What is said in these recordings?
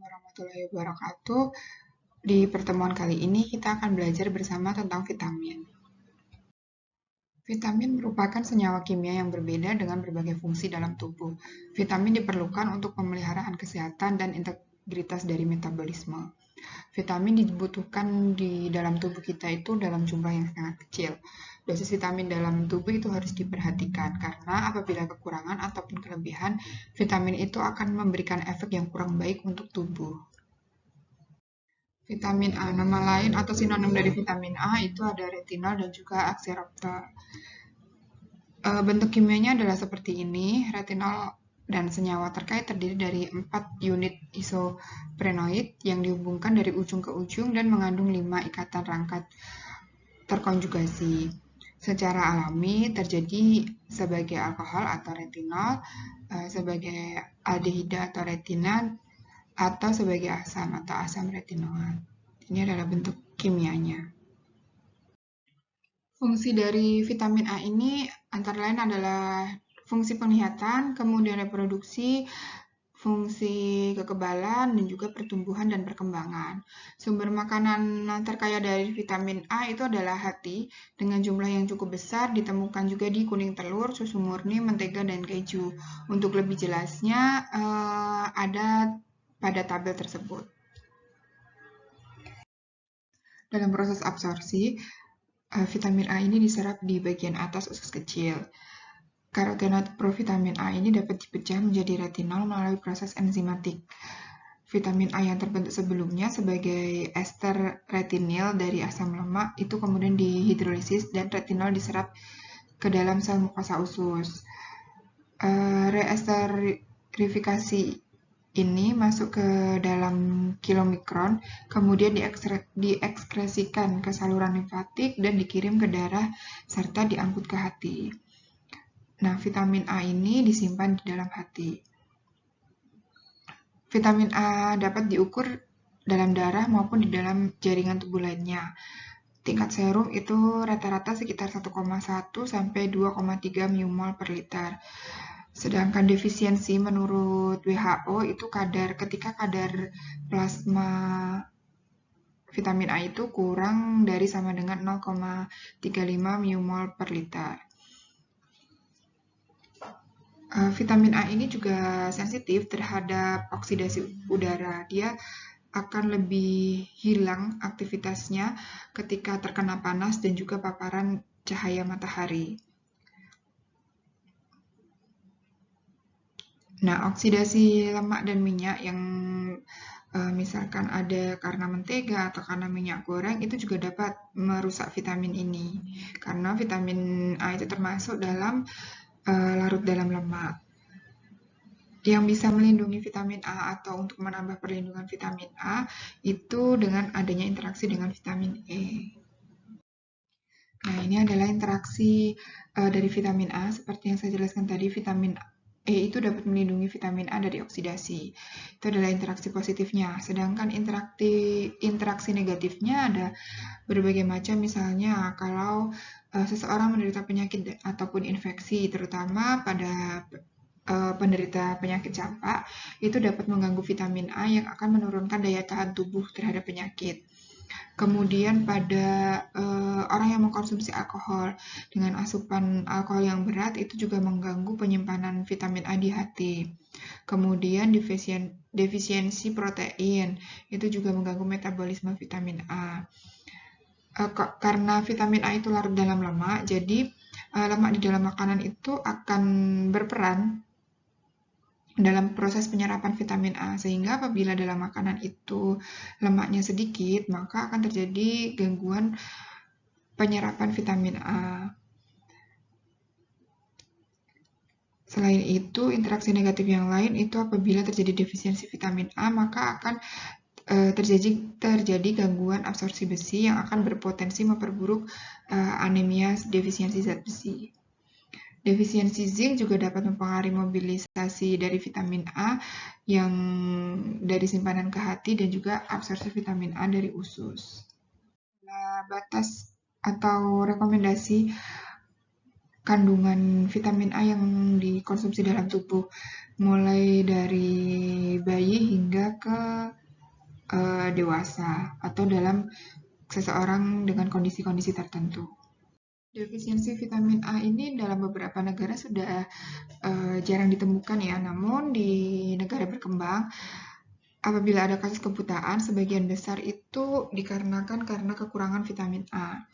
warahmatullahi wabarakatuh. Di pertemuan kali ini kita akan belajar bersama tentang vitamin. Vitamin merupakan senyawa kimia yang berbeda dengan berbagai fungsi dalam tubuh. Vitamin diperlukan untuk pemeliharaan kesehatan dan integritas dari metabolisme. Vitamin dibutuhkan di dalam tubuh kita itu dalam jumlah yang sangat kecil. Dosis vitamin dalam tubuh itu harus diperhatikan karena apabila kekurangan ataupun kelebihan, vitamin itu akan memberikan efek yang kurang baik untuk tubuh. Vitamin A, nama lain atau sinonim dari vitamin A itu ada retinol dan juga aksiraptor. Bentuk kimianya adalah seperti ini. Retinol dan senyawa terkait terdiri dari 4 unit isoprenoid yang dihubungkan dari ujung ke ujung dan mengandung 5 ikatan rangkat terkonjugasi. Secara alami terjadi sebagai alkohol atau retinol, sebagai aldehida atau retinat, atau sebagai asam atau asam retinoat. Ini adalah bentuk kimianya. Fungsi dari vitamin A ini antara lain adalah fungsi penglihatan, kemudian reproduksi, fungsi kekebalan, dan juga pertumbuhan dan perkembangan. Sumber makanan terkaya dari vitamin A itu adalah hati, dengan jumlah yang cukup besar, ditemukan juga di kuning telur, susu murni, mentega, dan keju. Untuk lebih jelasnya, ada pada tabel tersebut. Dalam proses absorpsi, vitamin A ini diserap di bagian atas usus kecil. Karotenoid provitamin A ini dapat dipecah menjadi retinol melalui proses enzimatik. Vitamin A yang terbentuk sebelumnya sebagai ester retinil dari asam lemak itu kemudian dihidrolisis dan retinol diserap ke dalam sel mukosa usus. Reesterifikasi ini masuk ke dalam kilomikron, kemudian diekskresikan ke saluran limfatik dan dikirim ke darah serta diangkut ke hati. Nah, vitamin A ini disimpan di dalam hati. Vitamin A dapat diukur dalam darah maupun di dalam jaringan tubuh lainnya. Tingkat serum itu rata-rata sekitar 1,1 sampai 2,3 mmol per liter. Sedangkan defisiensi menurut WHO itu ketika kadar plasma vitamin A itu kurang dari sama dengan 0,35 mmol per liter. Vitamin A ini juga sensitif terhadap oksidasi udara. Dia akan lebih hilang aktivitasnya ketika terkena panas dan juga paparan cahaya matahari. Nah, oksidasi lemak dan minyak yang misalkan ada karena mentega atau karena minyak goreng itu juga dapat merusak vitamin ini. Karena vitamin A itu termasuk dalam larut dalam lemak. Yang bisa melindungi vitamin A atau untuk menambah perlindungan vitamin A itu dengan adanya interaksi dengan vitamin E. Nah, ini adalah interaksi dari vitamin A. Seperti yang saya jelaskan tadi, vitamin E itu dapat melindungi vitamin A dari oksidasi. Itu adalah interaksi positifnya. Sedangkan interaksi negatifnya ada berbagai macam, misalnya kalau seseorang menderita penyakit ataupun infeksi, terutama pada penderita penyakit campak, itu dapat mengganggu vitamin A yang akan menurunkan daya tahan tubuh terhadap penyakit. Kemudian pada orang yang mengkonsumsi alkohol dengan asupan alkohol yang berat itu juga mengganggu penyimpanan vitamin A di hati. Kemudian defisiensi protein itu juga mengganggu metabolisme vitamin A. Karena vitamin A itu larut dalam lemak, jadi lemak di dalam makanan itu akan berperan dalam proses penyerapan vitamin A, sehingga apabila dalam makanan itu lemaknya sedikit, maka akan terjadi gangguan penyerapan vitamin A. Selain itu, interaksi negatif yang lain itu apabila terjadi defisiensi vitamin A, maka akan terjadi gangguan absorpsi besi yang akan berpotensi memperburuk anemia defisiensi zat besi. Defisiensi zinc juga dapat mempengaruhi mobilisasi dari vitamin A yang dari simpanan ke hati dan juga absorpsi vitamin A dari usus. Nah, batas atau rekomendasi kandungan vitamin A yang dikonsumsi dalam tubuh, mulai dari bayi hingga ke dewasa atau dalam seseorang dengan kondisi-kondisi tertentu. Defisiensi vitamin A ini dalam beberapa negara sudah jarang ditemukan ya, namun di negara berkembang, apabila ada kasus kebutaan, sebagian besar itu dikarenakan karena kekurangan vitamin A.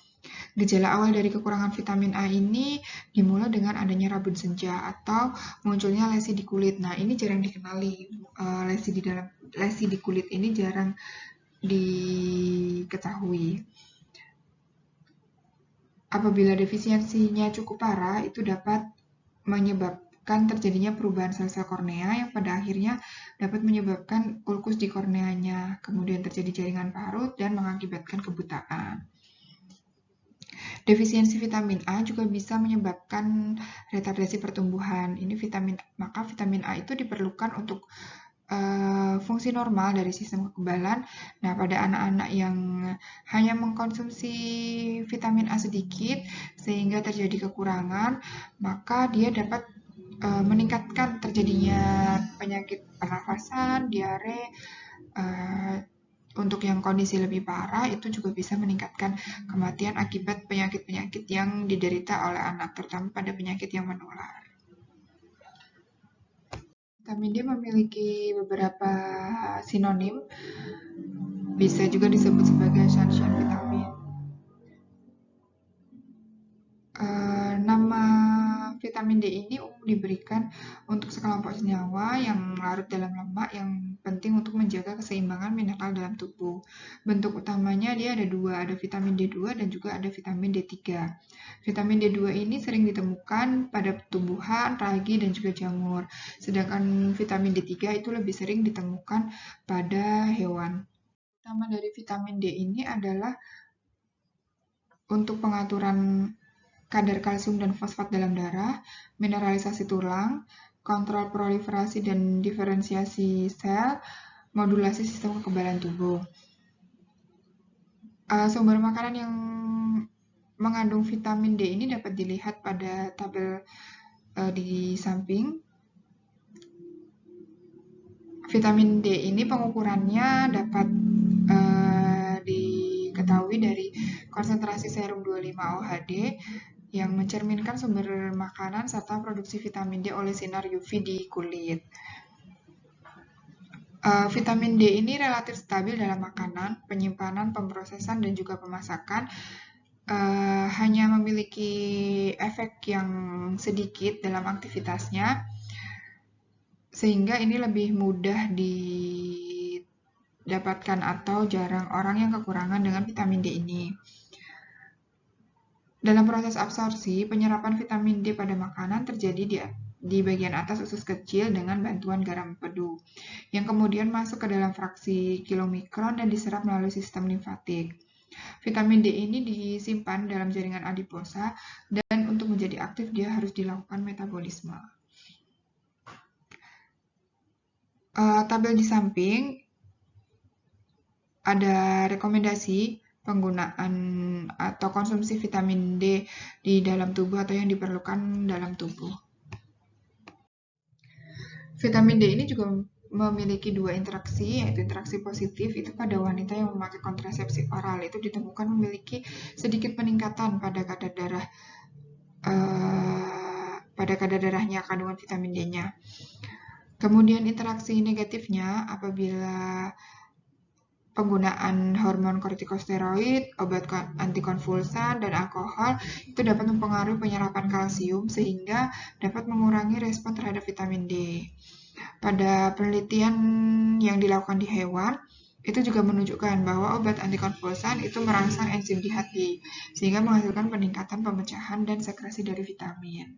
Gejala awal dari kekurangan vitamin A ini dimulai dengan adanya rabun senja atau munculnya lesi di kulit. Nah, ini jarang dikenali. Lesi di kulit ini jarang diketahui. Apabila defisiensinya cukup parah, itu dapat menyebabkan terjadinya perubahan sel-sel kornea yang pada akhirnya dapat menyebabkan ulkus di korneanya, kemudian terjadi jaringan parut dan mengakibatkan kebutaan. Defisiensi vitamin A juga bisa menyebabkan retardasi pertumbuhan. Maka vitamin A itu diperlukan untuk fungsi normal dari sistem kekebalan. Nah, pada anak-anak yang hanya mengkonsumsi vitamin A sedikit sehingga terjadi kekurangan, maka dia dapat meningkatkan terjadinya penyakit pernafasan, diare. Untuk yang kondisi lebih parah, itu juga bisa meningkatkan kematian akibat penyakit-penyakit yang diderita oleh anak, terutama pada penyakit yang menular. Vitamin D memiliki beberapa sinonim, bisa juga disebut sebagai sunshine vitamin. Nama vitamin D ini umum diberikan untuk sekelompok senyawa yang larut dalam lemak yang penting untuk menjaga keseimbangan mineral dalam tubuh. Bentuk utamanya dia ada dua, ada vitamin D2 dan juga ada vitamin D3. Vitamin D2 ini sering ditemukan pada tumbuhan, ragi, dan juga jamur. Sedangkan vitamin D3 itu lebih sering ditemukan pada hewan. Utama dari vitamin D ini adalah untuk pengaturan kadar kalsium dan fosfat dalam darah, mineralisasi tulang, kontrol proliferasi dan diferensiasi sel, modulasi sistem kekebalan tubuh. Sumber makanan yang mengandung vitamin D ini dapat dilihat pada tabel di samping. Vitamin D ini pengukurannya dapat diketahui dari konsentrasi serum 25 OHD yang mencerminkan sumber makanan serta produksi vitamin D oleh sinar UV di kulit. Vitamin D ini relatif stabil dalam makanan, penyimpanan, pemrosesan, dan juga pemasakan. Hanya memiliki efek yang sedikit dalam aktivitasnya, sehingga ini lebih mudah didapatkan atau jarang orang yang kekurangan dengan vitamin D ini. Dalam proses absorpsi, penyerapan vitamin D pada makanan terjadi di bagian atas usus kecil dengan bantuan garam empedu, yang kemudian masuk ke dalam fraksi kilomikron dan diserap melalui sistem limfatik. Vitamin D ini disimpan dalam jaringan adiposa dan untuk menjadi aktif dia harus dilakukan metabolisme. Tabel di samping ada rekomendasi penggunaan atau konsumsi vitamin D di dalam tubuh atau yang diperlukan dalam tubuh. Vitamin D ini juga memiliki dua interaksi, yaitu interaksi positif itu pada wanita yang memakai kontrasepsi oral itu ditemukan memiliki sedikit peningkatan pada kadar darahnya kandungan vitamin D-nya. Kemudian interaksi negatifnya apabila penggunaan hormon kortikosteroid, obat antikonvulsan, dan alkohol itu dapat mempengaruhi penyerapan kalsium sehingga dapat mengurangi respon terhadap vitamin D. Pada penelitian yang dilakukan di hewan, itu juga menunjukkan bahwa obat antikonvulsan itu merangsang enzim di hati, sehingga menghasilkan peningkatan pemecahan dan sekresi dari vitamin.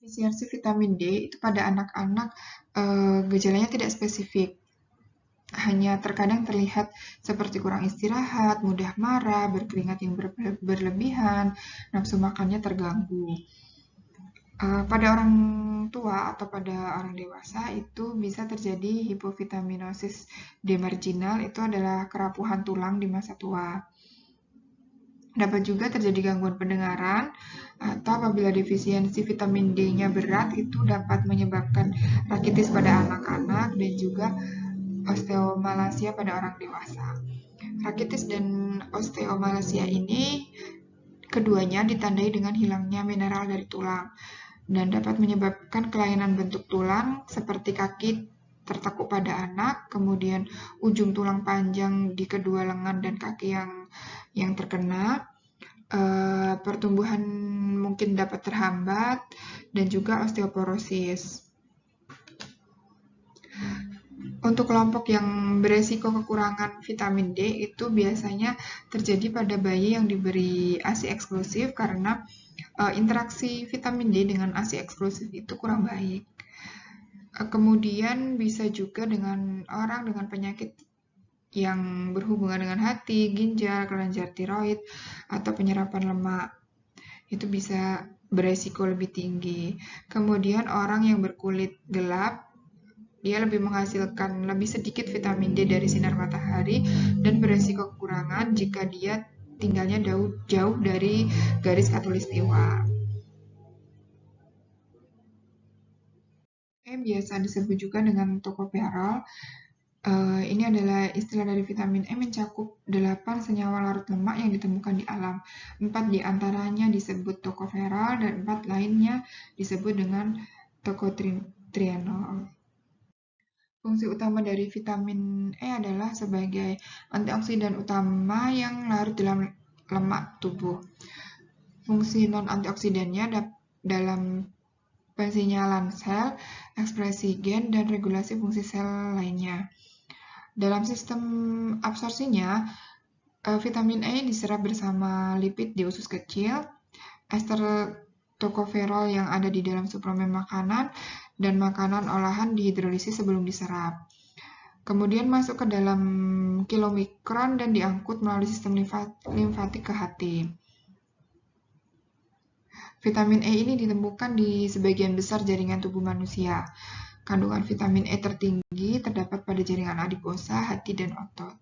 Defisiensi vitamin D itu pada anak-anak gejalanya tidak spesifik. Hanya terkadang terlihat seperti kurang istirahat, mudah marah, berkeringat yang berlebihan, nafsu makannya terganggu. Pada orang tua atau pada orang dewasa itu bisa terjadi hipovitaminosis demarginal, itu adalah kerapuhan tulang di masa tua. Dapat juga terjadi gangguan pendengaran, atau apabila defisiensi vitamin D-nya berat, itu dapat menyebabkan rakitis pada anak-anak dan juga osteomalacia pada orang dewasa. Rakitis dan osteomalacia ini keduanya ditandai dengan hilangnya mineral dari tulang dan dapat menyebabkan kelainan bentuk tulang seperti kaki tertekuk pada anak, kemudian ujung tulang panjang di kedua lengan dan kaki yang terkena, pertumbuhan mungkin dapat terhambat, dan juga osteoporosis. Untuk kelompok yang beresiko kekurangan vitamin D itu biasanya terjadi pada bayi yang diberi ASI eksklusif karena interaksi vitamin D dengan ASI eksklusif itu kurang baik. Kemudian bisa juga dengan orang dengan penyakit yang berhubungan dengan hati, ginjal, kelenjar tiroid, atau penyerapan lemak. Itu bisa beresiko lebih tinggi. Kemudian orang yang berkulit gelap, dia lebih menghasilkan lebih sedikit vitamin D dari sinar matahari dan beresiko kekurangan jika dia tinggalnya jauh dari garis khatulistiwa. Biasa disebut juga dengan tocoferol. Ini adalah istilah dari vitamin E, mencakup 8 senyawa larut lemak yang ditemukan di alam. 4 diantaranya disebut tocoferol dan 4 lainnya disebut dengan tocotrienol. Fungsi utama dari vitamin E adalah sebagai antioksidan utama yang larut dalam lemak tubuh. Fungsi non-antioksidannya dalam pensinyalan sel, ekspresi gen, dan regulasi fungsi sel lainnya. Dalam sistem absorpsinya, vitamin E diserap bersama lipid di usus kecil, ester tocoferol yang ada di dalam suplemen makanan, dan makanan olahan dihidrolisis sebelum diserap. Kemudian masuk ke dalam kilomikron dan diangkut melalui sistem limfatik ke hati. Vitamin E ini ditemukan di sebagian besar jaringan tubuh manusia. Kandungan vitamin E tertinggi terdapat pada jaringan adiposa, hati, dan otot.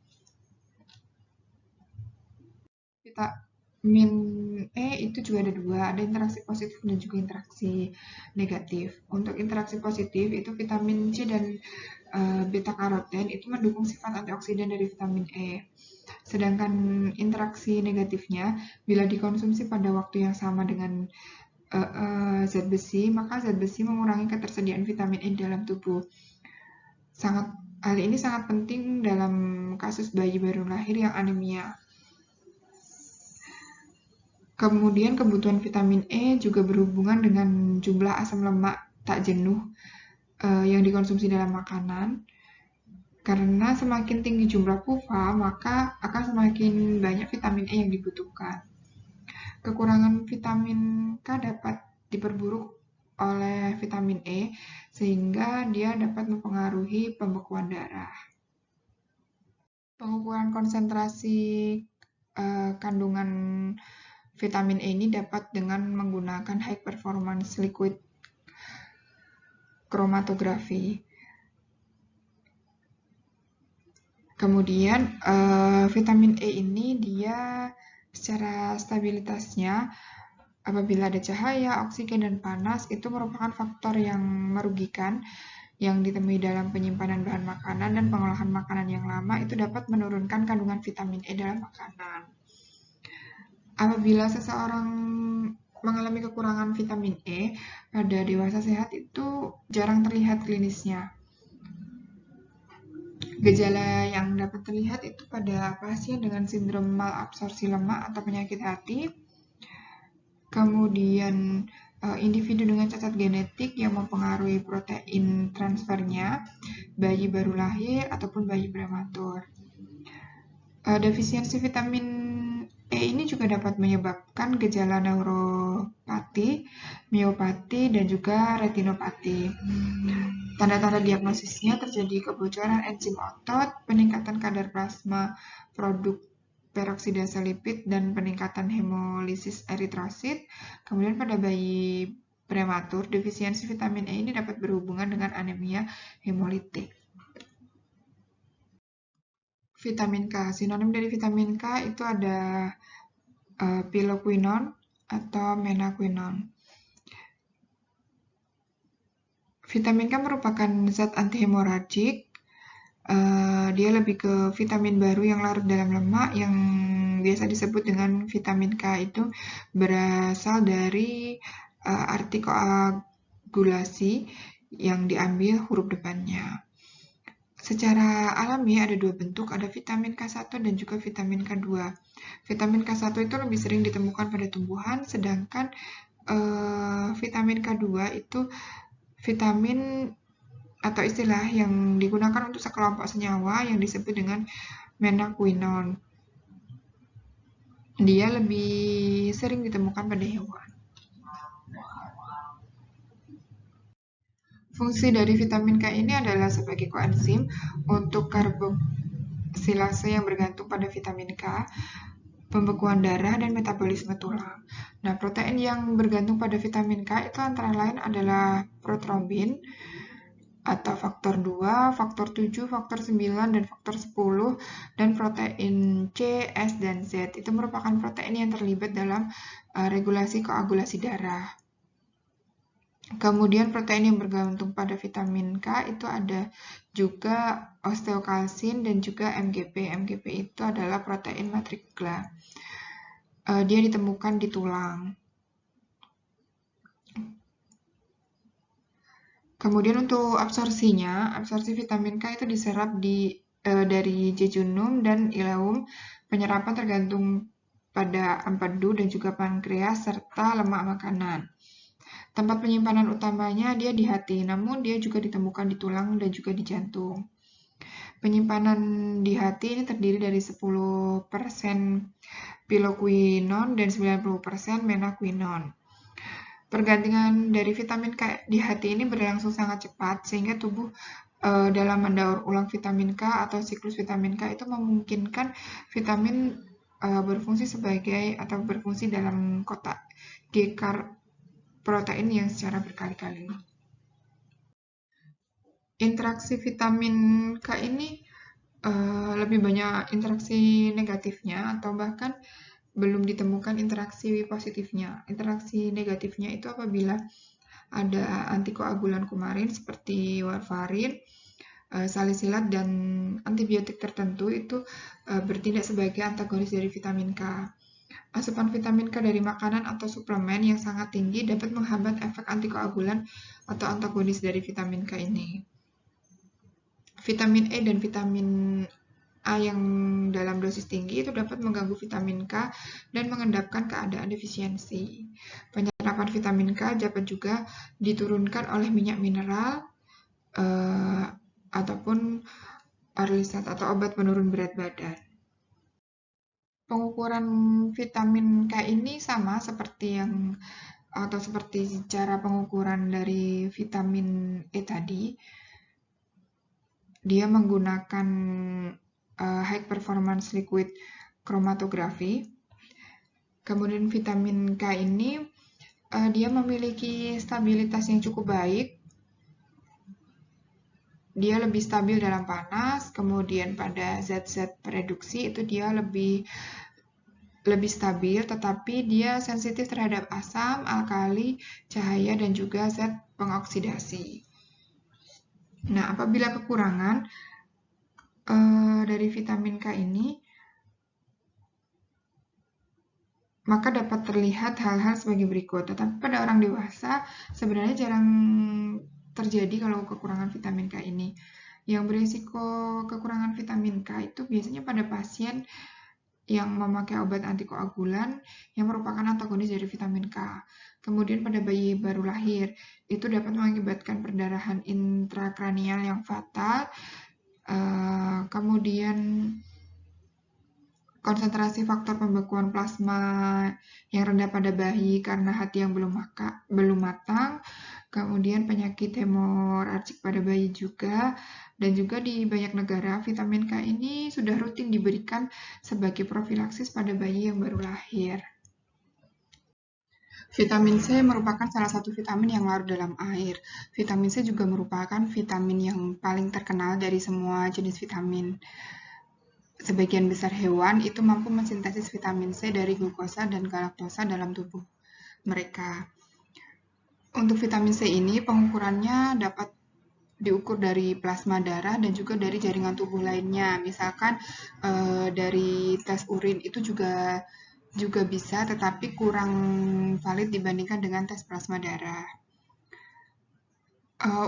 Vitamin E itu juga ada dua, ada interaksi positif dan juga interaksi negatif. Untuk interaksi positif itu vitamin C dan beta karoten itu mendukung sifat antioksidan dari vitamin E. Sedangkan interaksi negatifnya, bila dikonsumsi pada waktu yang sama dengan zat besi, maka zat besi mengurangi ketersediaan vitamin E dalam tubuh. Hal ini sangat penting dalam kasus bayi baru lahir yang anemia. Kemudian kebutuhan vitamin E juga berhubungan dengan jumlah asam lemak tak jenuh yang dikonsumsi dalam makanan. Karena semakin tinggi jumlah PUFA, maka akan semakin banyak vitamin E yang dibutuhkan. Kekurangan vitamin K dapat diperburuk oleh vitamin E, sehingga dia dapat mempengaruhi pembekuan darah. Pengukuran konsentrasi kandungan vitamin E ini dapat dengan menggunakan high performance liquid chromatography. Kemudian vitamin E ini dia secara stabilitasnya apabila ada cahaya, oksigen, dan panas itu merupakan faktor yang merugikan yang ditemui dalam penyimpanan bahan makanan dan pengolahan makanan yang lama itu dapat menurunkan kandungan vitamin E dalam makanan. Apabila seseorang mengalami kekurangan vitamin E pada dewasa sehat itu jarang terlihat klinisnya. Gejala yang dapat terlihat itu pada pasien dengan sindrom malabsorpsi lemak atau penyakit hati, kemudian individu dengan cacat genetik yang mempengaruhi protein transfernya, bayi baru lahir, ataupun bayi prematur. Defisiensi vitamin E ini juga dapat menyebabkan gejala neuropati, miopati, dan juga retinopati. Tanda-tanda diagnosisnya terjadi kebocoran enzim otot, peningkatan kadar plasma produk peroksidase lipid, dan peningkatan hemolisis eritrosit. Kemudian pada bayi prematur, defisiensi vitamin E ini dapat berhubungan dengan anemia hemolitik. Vitamin K, sinonim dari vitamin K itu ada piloquinone atau menaquinone. Vitamin K merupakan zat antihemoragik. Dia lebih ke vitamin baru yang larut dalam lemak yang biasa disebut dengan vitamin K itu berasal dari arti koagulasi yang diambil huruf depannya. Secara alami ada dua bentuk, ada vitamin K1 dan juga vitamin K2. Vitamin K1 itu lebih sering ditemukan pada tumbuhan, sedangkan vitamin K2 itu vitamin atau istilah yang digunakan untuk sekelompok senyawa yang disebut dengan menaquinone. Dia lebih sering ditemukan pada hewan. Fungsi dari vitamin K ini adalah sebagai koenzim untuk karboksilase yang bergantung pada vitamin K, pembekuan darah, dan metabolisme tulang. Nah, protein yang bergantung pada vitamin K itu antara lain adalah protrombin, atau faktor 2, faktor 7, faktor 9, dan faktor 10, dan protein C, S, dan Z. Itu merupakan protein yang terlibat dalam regulasi koagulasi darah. Kemudian protein yang bergantung pada vitamin K itu ada juga osteokalsin dan juga MGP. MGP itu adalah protein matrigla. Dia ditemukan di tulang. Kemudian untuk absorpsinya, absorpsi vitamin K itu diserap dari jejunum dan ileum. Penyerapan tergantung pada empedu dan juga pankreas serta lemak makanan. Tempat penyimpanan utamanya dia di hati, namun dia juga ditemukan di tulang dan juga di jantung. Penyimpanan di hati ini terdiri dari 10% piloquinone dan 90% menaquinone. Pergantian dari vitamin K di hati ini berlangsung sangat cepat, sehingga tubuh dalam mendaur ulang vitamin K atau siklus vitamin K itu memungkinkan vitamin berfungsi sebagai atau berfungsi dalam kotak G protein yang secara berkali-kali. Interaksi vitamin K ini lebih banyak interaksi negatifnya atau bahkan belum ditemukan interaksi positifnya. Interaksi negatifnya itu apabila ada antikoagulan kumarin seperti warfarin, salisilat, dan antibiotik tertentu itu bertindak sebagai antagonis dari vitamin K. Asupan vitamin K dari makanan atau suplemen yang sangat tinggi dapat menghambat efek antikoagulan atau antagonis dari vitamin K ini. Vitamin E dan vitamin A yang dalam dosis tinggi itu dapat mengganggu vitamin K dan mengendapkan keadaan defisiensi. Penyerapan vitamin K dapat juga diturunkan oleh minyak mineral ataupun orlisat atau obat penurun berat badan. Pengukuran vitamin K ini sama seperti cara pengukuran dari vitamin E tadi. Dia menggunakan high performance liquid chromatography. Kemudian vitamin K ini dia memiliki stabilitas yang cukup baik. Dia lebih stabil dalam panas, kemudian pada zat-zat reduksi itu dia lebih stabil, tetapi dia sensitif terhadap asam, alkali, cahaya, dan juga zat pengoksidasi. Nah, apabila kekurangan dari vitamin K ini, maka dapat terlihat hal-hal sebagai berikut. Tetapi pada orang dewasa sebenarnya jarang terjadi kalau kekurangan vitamin K ini. Yang berisiko kekurangan vitamin K itu biasanya pada pasien yang memakai obat antikoagulan yang merupakan antagonis dari vitamin K. Kemudian pada bayi baru lahir, itu dapat mengakibatkan perdarahan intrakranial yang fatal. Kemudian konsentrasi faktor pembekuan plasma yang rendah pada bayi karena hati yang belum matang, kemudian penyakit hemoragik pada bayi juga, dan juga di banyak negara vitamin K ini sudah rutin diberikan sebagai profilaksis pada bayi yang baru lahir. Vitamin C merupakan salah satu vitamin yang larut dalam air. Vitamin C juga merupakan vitamin yang paling terkenal dari semua jenis vitamin. sebagian besar hewan itu mampu mensintesis vitamin C dari glukosa dan galaktosa dalam tubuh mereka. Untuk vitamin C ini pengukurannya dapat diukur dari plasma darah dan juga dari jaringan tubuh lainnya. Misalkan dari tes urin itu juga bisa, tetapi kurang valid dibandingkan dengan tes plasma darah.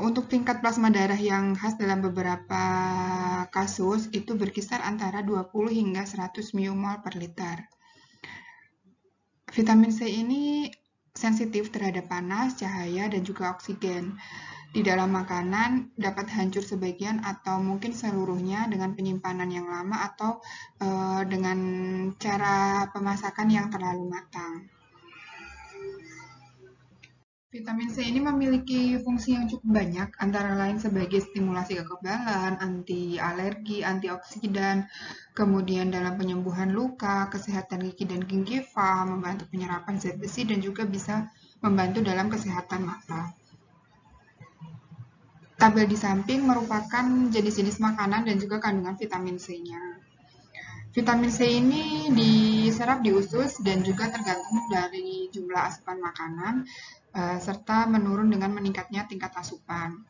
Untuk tingkat plasma darah yang khas dalam beberapa kasus itu berkisar antara 20 hingga 100 mmol per liter. Vitamin C ini sensitif terhadap panas, cahaya, dan juga oksigen. Di dalam makanan dapat hancur sebagian atau mungkin seluruhnya dengan penyimpanan yang lama atau dengan cara pemasakan yang terlalu matang. Vitamin C ini memiliki fungsi yang cukup banyak, antara lain sebagai stimulasi kekebalan, anti alergi, antioksidan, kemudian dalam penyembuhan luka, kesehatan gigi dan gingiva, membantu penyerapan zat besi, dan juga bisa membantu dalam kesehatan mata. Tabel di samping merupakan jenis-jenis makanan dan juga kandungan vitamin C-nya. Vitamin C ini diserap di usus dan juga tergantung dari jumlah asupan makanan, serta menurun dengan meningkatnya tingkat asupan.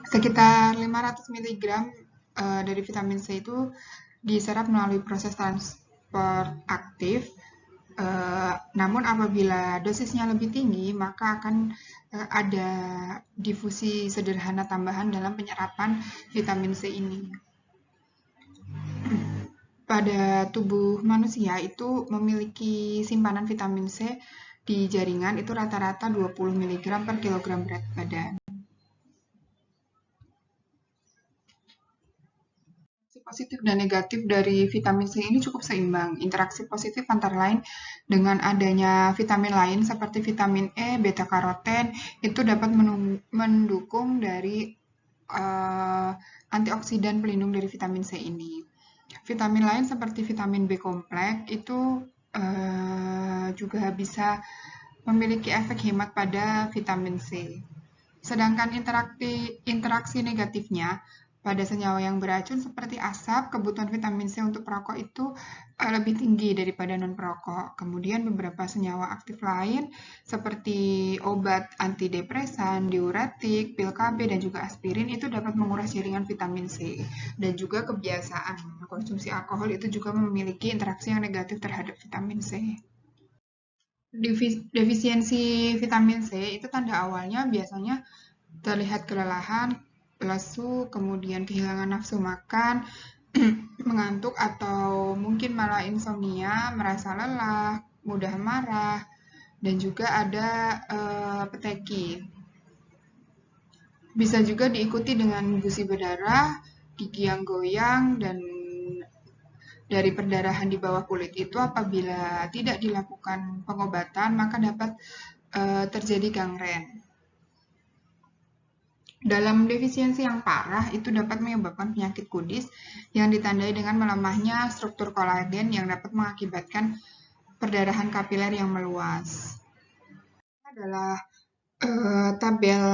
Sekitar 500 mg dari vitamin C itu diserap melalui proses transport aktif. Namun apabila dosisnya lebih tinggi, maka akan ada difusi sederhana tambahan dalam penyerapan vitamin C ini. Pada tubuh manusia itu memiliki simpanan vitamin C di jaringan itu rata-rata 20 mg per kilogram berat badan. Positif dan negatif dari vitamin C ini cukup seimbang. Interaksi positif antara lain dengan adanya vitamin lain seperti vitamin E, beta karoten itu dapat mendukung dari antioksidan pelindung dari vitamin C ini. Vitamin lain seperti vitamin B kompleks itu juga bisa memiliki efek hemat pada vitamin C. Sedangkan interaksi negatifnya pada senyawa yang beracun seperti asap, kebutuhan vitamin C untuk perokok itu lebih tinggi daripada non-perokok. Kemudian beberapa senyawa aktif lain seperti obat antidepresan, diuretik, pil KB, dan juga aspirin itu dapat menguras jaringan vitamin C. Dan juga kebiasaan konsumsi alkohol itu juga memiliki interaksi yang negatif terhadap vitamin C. Defisiensi vitamin C itu tanda awalnya biasanya terlihat kelelahan, lesu, kemudian kehilangan nafsu makan, mengantuk, atau mungkin malah insomnia, merasa lelah, mudah marah, dan juga ada peteki. Bisa juga diikuti dengan gusi berdarah, gigi yang goyang, dan dari perdarahan di bawah kulit itu apabila tidak dilakukan pengobatan maka dapat terjadi gangren. Dalam defisiensi yang parah itu dapat menyebabkan penyakit kudis yang ditandai dengan melemahnya struktur kolagen yang dapat mengakibatkan perdarahan kapiler yang meluas. Ini adalah tabel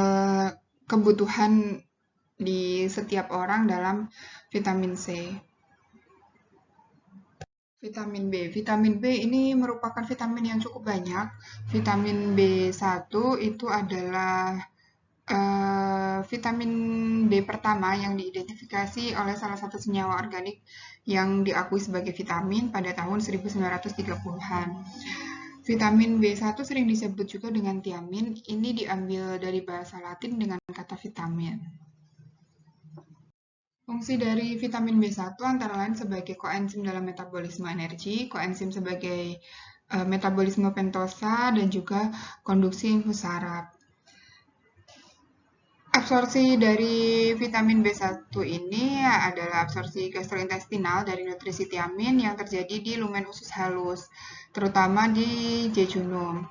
kebutuhan di setiap orang dalam vitamin C. Vitamin B ini merupakan vitamin yang cukup banyak. Vitamin B1 itu adalah vitamin B pertama yang diidentifikasi oleh salah satu senyawa organik yang diakui sebagai vitamin pada tahun 1930-an. Vitamin B1 sering disebut juga dengan tiamin. Ini diambil dari bahasa Latin dengan kata vitamin. Fungsi dari vitamin B1 antara lain sebagai koenzim dalam metabolisme energi, koenzim sebagai metabolisme pentosa, dan juga konduksi infus saraf. Absorpsi dari vitamin B1 ini adalah absorpsi gastrointestinal dari nutrisi tiamin yang terjadi di lumen usus halus, terutama di jejunum.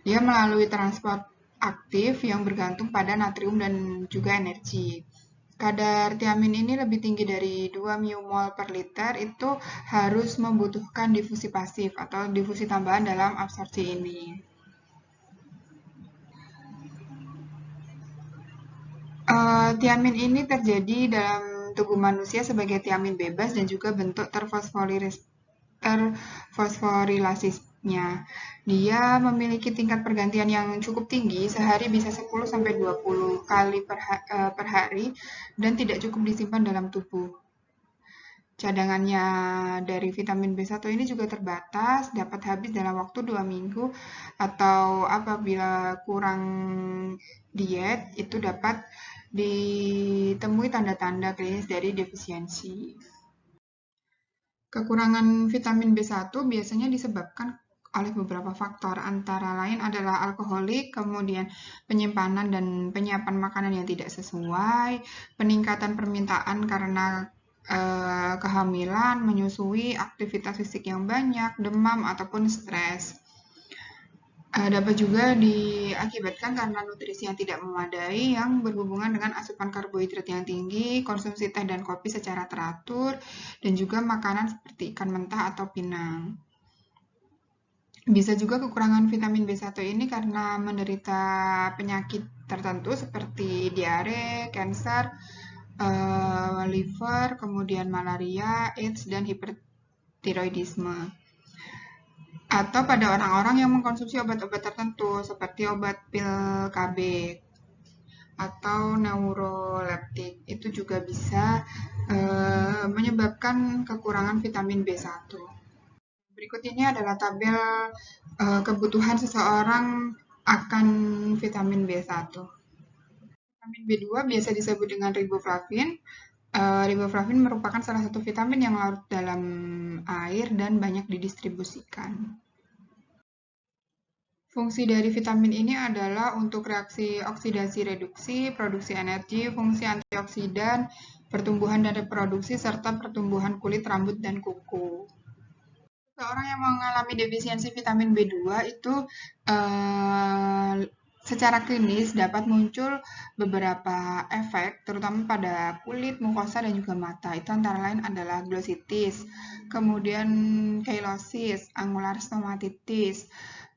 Dia melalui transport aktif yang bergantung pada natrium dan juga energi. Kadar tiamin ini lebih tinggi dari 2 mmol per liter, itu harus membutuhkan difusi pasif atau difusi tambahan dalam absorpsi ini. Tiamin ini terjadi dalam tubuh manusia sebagai tiamin bebas dan juga bentuk terfosforilasisnya. Dia memiliki tingkat pergantian yang cukup tinggi, sehari bisa 10-20 kali per hari dan tidak cukup disimpan dalam tubuh. Cadangannya dari vitamin B1 ini juga terbatas, dapat habis dalam waktu 2 minggu, atau apabila kurang diet, itu dapat ditemui tanda-tanda klinis dari defisiensi. Kekurangan vitamin B1 biasanya disebabkan oleh beberapa faktor, antara lain adalah alkoholik, kemudian penyimpanan dan penyiapan makanan yang tidak sesuai, peningkatan permintaan karena kehamilan, menyusui, aktivitas fisik yang banyak, demam, ataupun stres. Dapat juga diakibatkan karena nutrisi yang tidak memadai yang berhubungan dengan asupan karbohidrat yang tinggi, konsumsi teh dan kopi secara teratur, dan juga makanan seperti ikan mentah atau pinang. Bisa juga kekurangan vitamin B1 ini karena menderita penyakit tertentu seperti diare, kanker, liver, kemudian malaria, AIDS, dan hipertiroidisme. Atau pada orang-orang yang mengkonsumsi obat-obat tertentu seperti obat pil KB atau neuroleptik, itu juga bisa menyebabkan kekurangan vitamin B1. Berikut ini adalah tabel kebutuhan seseorang akan vitamin B1. Vitamin B2 biasa disebut dengan riboflavin. Riboflavin merupakan salah satu vitamin yang larut dalam air dan banyak didistribusikan. Fungsi dari vitamin ini adalah untuk reaksi oksidasi reduksi, produksi energi, fungsi antioksidan, pertumbuhan dan reproduksi, serta pertumbuhan kulit, rambut, dan kuku. Seorang yang mengalami defisiensi vitamin B2 itu secara klinis dapat muncul beberapa efek, terutama pada kulit, mukosa, dan juga mata. Itu antara lain adalah glossitis, kemudian cheilosis, angular stomatitis,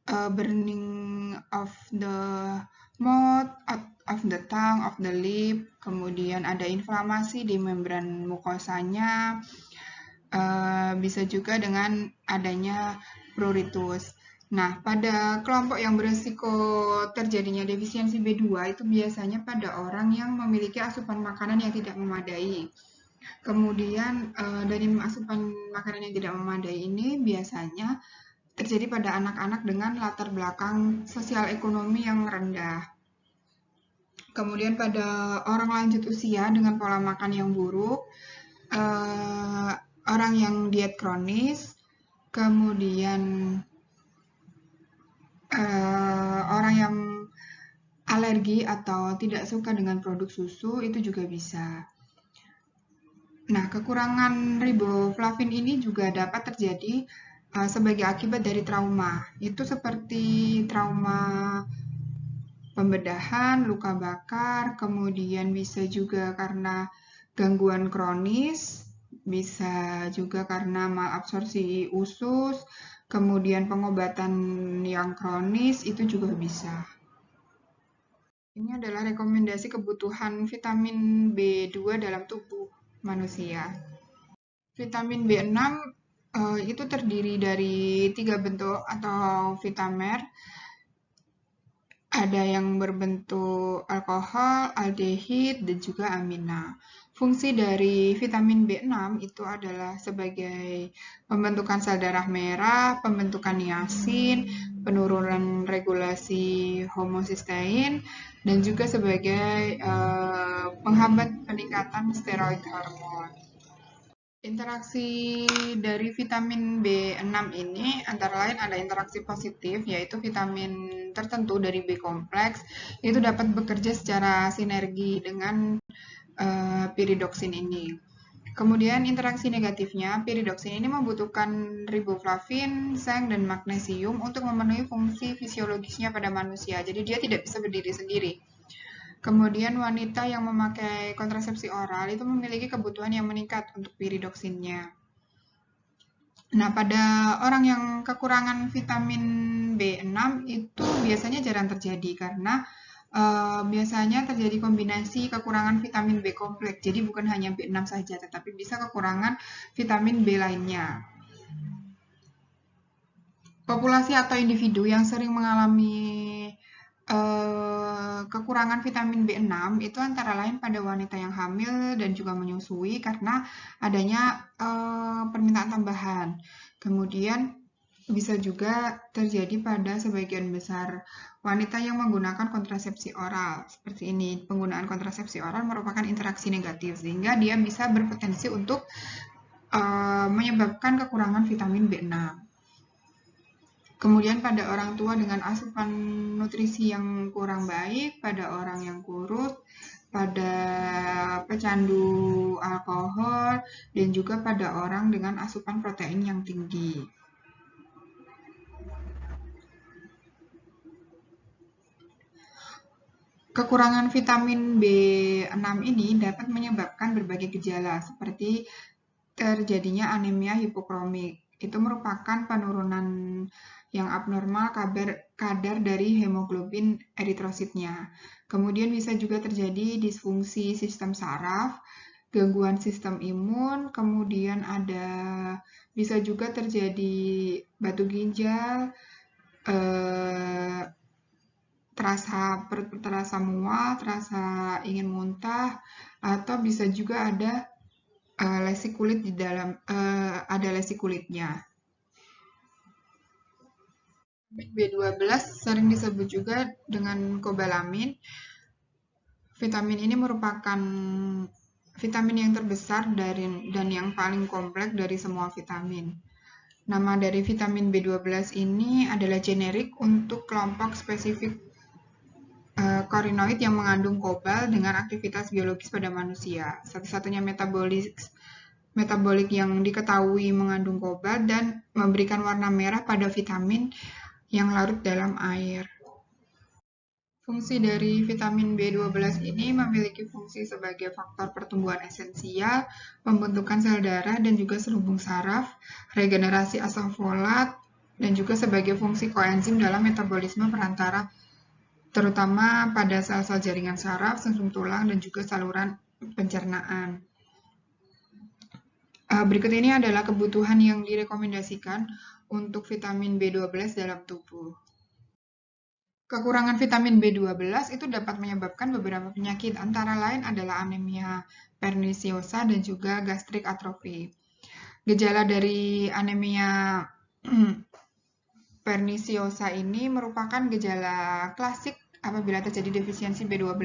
burning of the mouth, of the tongue, of the lip, kemudian ada inflamasi di membran mukosanya, bisa juga dengan adanya pruritus. Nah, pada kelompok yang berisiko terjadinya defisiensi B2 itu biasanya pada orang yang memiliki asupan makanan yang tidak memadai. Kemudian dari asupan makanan yang tidak memadai ini biasanya terjadi pada anak-anak dengan latar belakang sosial ekonomi yang rendah. Kemudian pada orang lanjut usia dengan pola makan yang buruk, orang yang diet kronis, kemudian orang yang alergi atau tidak suka dengan produk susu itu juga bisa. Nah, kekurangan riboflavin ini juga dapat terjadi sebagai akibat dari trauma. Itu seperti trauma pembedahan, luka bakar, kemudian bisa juga karena gangguan kronis, bisa juga karena malabsorpsi usus, kemudian pengobatan yang kronis itu juga bisa. Ini adalah rekomendasi kebutuhan vitamin B2 dalam tubuh manusia. Vitamin B6 itu terdiri dari 3 bentuk atau vitamer. Ada yang berbentuk alkohol, aldehid, dan juga amina. Fungsi dari vitamin B6 itu adalah sebagai pembentukan sel darah merah, pembentukan niacin, penurunan regulasi homocysteine, dan juga sebagai penghambat peningkatan steroid hormon. Interaksi dari vitamin B6 ini antara lain ada interaksi positif, yaitu vitamin tertentu dari B kompleks itu dapat bekerja secara sinergi dengan piridoksin ini. Kemudian interaksi negatifnya, piridoksin ini membutuhkan riboflavin, seng, dan magnesium untuk memenuhi fungsi fisiologisnya pada manusia. Jadi dia tidak bisa berdiri sendiri. Kemudian wanita yang memakai kontrasepsi oral itu memiliki kebutuhan yang meningkat untuk piridoksinnya. Nah, pada orang yang kekurangan vitamin B6 itu biasanya jarang terjadi karena biasanya terjadi kombinasi kekurangan vitamin B kompleks. Jadi bukan hanya B6 saja, tetapi bisa kekurangan vitamin B lainnya. Populasi atau individu yang sering mengalami kekurangan vitamin B6 itu antara lain pada wanita yang hamil dan juga menyusui karena adanya permintaan tambahan. Kemudian bisa juga terjadi pada sebagian besar wanita yang menggunakan kontrasepsi oral. Seperti ini, penggunaan kontrasepsi oral merupakan interaksi negatif sehingga dia bisa berpotensi untuk menyebabkan kekurangan vitamin B6. Kemudian pada orang tua dengan asupan nutrisi yang kurang baik, pada orang yang kurus, pada pecandu alkohol, dan juga pada orang dengan asupan protein yang tinggi. Kekurangan vitamin B6 ini dapat menyebabkan berbagai gejala seperti terjadinya anemia hipokromik. Itu merupakan penurunan yang abnormal kadar dari hemoglobin eritrositnya. Kemudian bisa juga terjadi disfungsi sistem saraf, gangguan sistem imun, kemudian bisa juga terjadi batu ginjal, perut terasa mual, terasa ingin muntah, atau bisa juga ada lesi kulit ada lesi kulitnya. B12 sering disebut juga dengan kobalamin. Vitamin ini merupakan vitamin yang terbesar dan yang paling kompleks dari semua vitamin. Nama dari vitamin B12 ini adalah generik untuk kelompok spesifik karinoid yang mengandung kobal dengan aktivitas biologis pada manusia. Satu-satunya metabolik yang diketahui mengandung kobal dan memberikan warna merah pada vitamin yang larut dalam air. Fungsi dari vitamin B12 ini memiliki fungsi sebagai faktor pertumbuhan esensial, pembentukan sel darah dan juga selubung saraf, regenerasi asam folat, dan juga sebagai fungsi koenzim dalam metabolisme perantara, terutama pada sel-sel jaringan saraf, sumsum tulang, dan juga saluran pencernaan. Berikut ini adalah kebutuhan yang direkomendasikan untuk vitamin B12 dalam tubuh. Kekurangan vitamin B12 itu dapat menyebabkan beberapa penyakit, antara lain adalah anemia perniciosa dan juga gastrik atrofi. Gejala dari anemia perniciosa ini merupakan gejala klasik apabila terjadi defisiensi B12.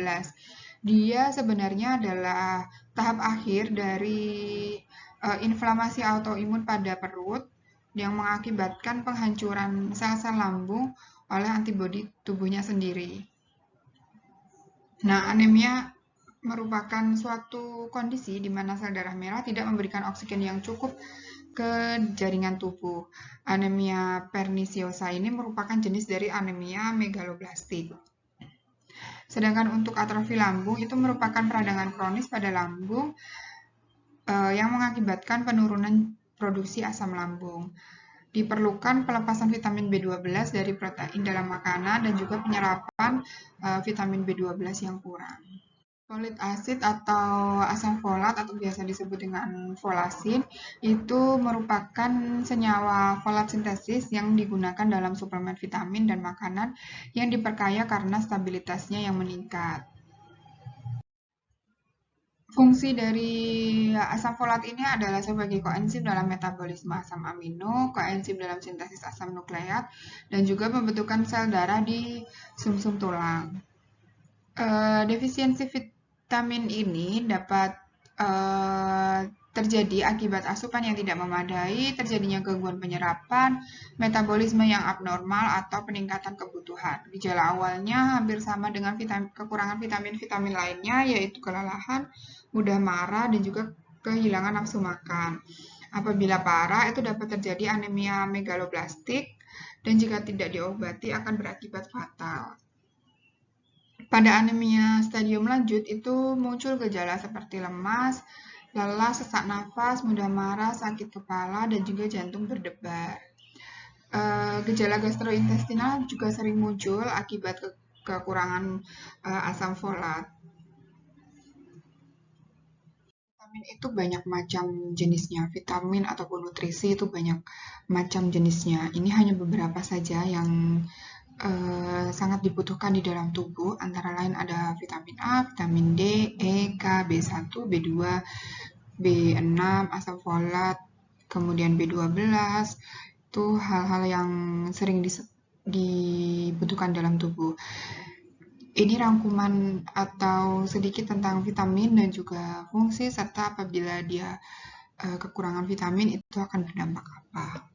Dia sebenarnya adalah tahap akhir dari inflamasi autoimun pada perut yang mengakibatkan penghancuran sel-sel lambung oleh antibodi tubuhnya sendiri. Nah, anemia merupakan suatu kondisi di mana sel darah merah tidak memberikan oksigen yang cukup ke jaringan tubuh. Anemia perniciosa ini merupakan jenis dari anemia megaloblastik. Sedangkan untuk atrofi lambung itu merupakan peradangan kronis pada lambung yang mengakibatkan penurunan produksi asam lambung. Diperlukan pelepasan vitamin B12 dari protein dalam makanan dan juga penyerapan vitamin B12 yang kurang. Folik asid atau asam folat atau biasa disebut dengan folasin itu merupakan senyawa folat sintesis yang digunakan dalam suplemen vitamin dan makanan yang diperkaya karena stabilitasnya yang meningkat. Fungsi dari asam folat ini adalah sebagai koenzim dalam metabolisme asam amino, koenzim dalam sintesis asam nukleat, dan juga pembentukan sel darah di sumsum tulang. Defisiensi vitamin ini dapat terjadi akibat asupan yang tidak memadai, terjadinya gangguan penyerapan, metabolisme yang abnormal, atau peningkatan kebutuhan. Gejala awalnya hampir sama dengan kekurangan vitamin-vitamin lainnya, yaitu kelelahan, mudah marah, dan juga kehilangan nafsu makan. Apabila parah, itu dapat terjadi anemia megaloblastik, dan jika tidak diobati akan berakibat fatal. Pada anemia stadium lanjut itu muncul gejala seperti lemas, lelah, sesak nafas, mudah marah, sakit kepala, dan juga jantung berdebar. Gejala gastrointestinal juga sering muncul akibat kekurangan asam folat. Vitamin itu banyak macam jenisnya, vitamin ataupun nutrisi itu banyak macam jenisnya. Ini hanya beberapa saja yang sangat dibutuhkan di dalam tubuh, antara lain ada vitamin A, vitamin D, E, K, B1, B2, B6, asam folat, kemudian B12, itu hal-hal yang sering dibutuhkan dalam tubuh. Ini rangkuman atau sedikit tentang vitamin dan juga fungsi, serta apabila dia kekurangan vitamin itu akan berdampak apa.